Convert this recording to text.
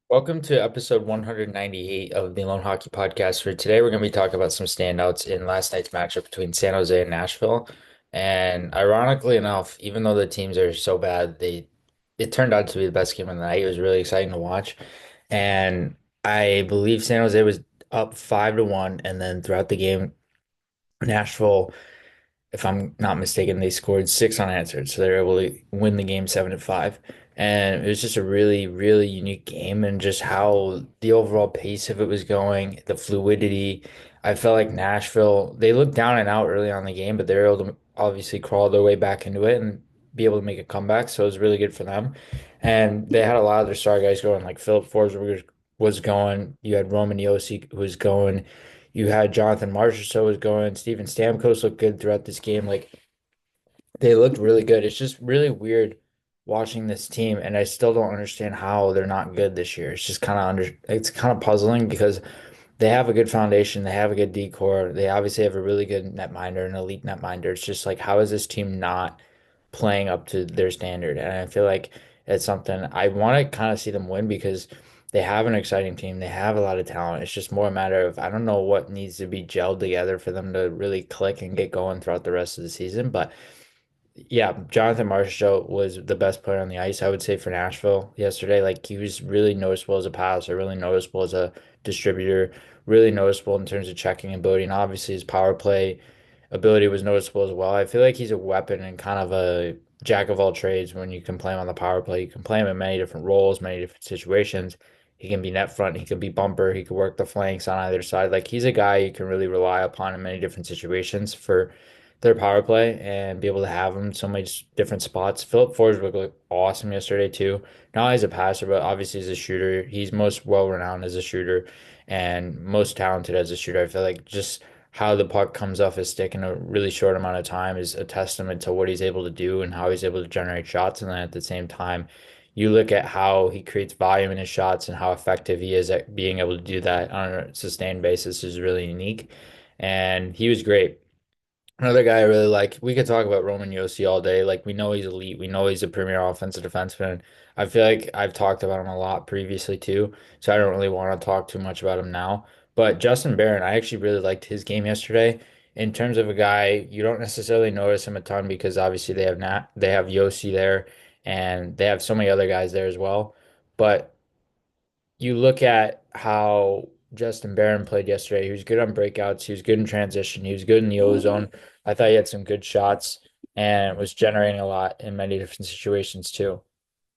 Welcome to episode 198 of the Lone Hockey Podcast. For today, we're going to be talking about some standouts in last night's matchup between San Jose and Nashville. And ironically enough, even though the teams are so bad, it turned out to be the best game of the night. It was really exciting to watch. And I believe San Jose was up 5-1, and then throughout the game, Nashville, if I'm not mistaken, they scored six unanswered, so they were able to win the game 7-5. And it was just a really, really unique game, and just how the overall pace of it was going, the fluidity. I felt like Nashville, they looked down and out early on in the game, but they were able to obviously crawl their way back into it and be able to make a comeback. So it was really good for them. And they had a lot of their star guys going, like Philip Forsberg was going. You had Roman Josi who was going. You had Jonathan Marchessault was going. Steven Stamkos looked good throughout this game. Like they looked really good. It's just really weird watching this team, and I still don't understand how they're not good this year. It's just it's kind of puzzling because they have a good foundation, they have a good decor, they obviously have a really good netminder, an elite netminder. It's just like how is this team not playing up to their standard? And I feel like it's something I want to kind of see them win because they have an exciting team. They have a lot of talent. It's just more a matter of I don't know what needs to be gelled together for them to really click and get going throughout the rest of the season. But yeah, Jonathan Marchessault was the best player on the ice, I would say, for Nashville yesterday. Like he was really noticeable as a passer, really noticeable as a distributor, really noticeable in terms of checking ability, and obviously his power play ability was noticeable as well. I feel like he's a weapon and kind of a jack of all trades when you can play him on the power play. You can play him in many different roles, many different situations. He can be net front, he could be bumper, he could work the flanks on either side. Like he's a guy you can really rely upon in many different situations for their power play and be able to have him so many different spots. Philip Forsberg looked awesome yesterday too. Not only as a passer, but obviously as a shooter. He's most well renowned as a shooter and most talented as a shooter. I feel like just how the puck comes off his stick in a really short amount of time is a testament to what he's able to do and how he's able to generate shots. And then at the same time, you look at how he creates volume in his shots and how effective he is at being able to do that on a sustained basis is really unique. And he was great. Another guy I really like, we could talk about Roman Josi all day. Like, we know he's elite. We know he's a premier offensive defenseman. I feel like I've talked about him a lot previously too, so I don't really want to talk too much about him now. But Justin Barron, I actually really liked his game yesterday. In terms of a guy, you don't necessarily notice him a ton because obviously they have Josi there and they have so many other guys there as well. But you look at how Justin Barron played yesterday. He was good on breakouts. He was good in transition. He was good in the ozone. I thought he had some good shots and was generating a lot in many different situations too.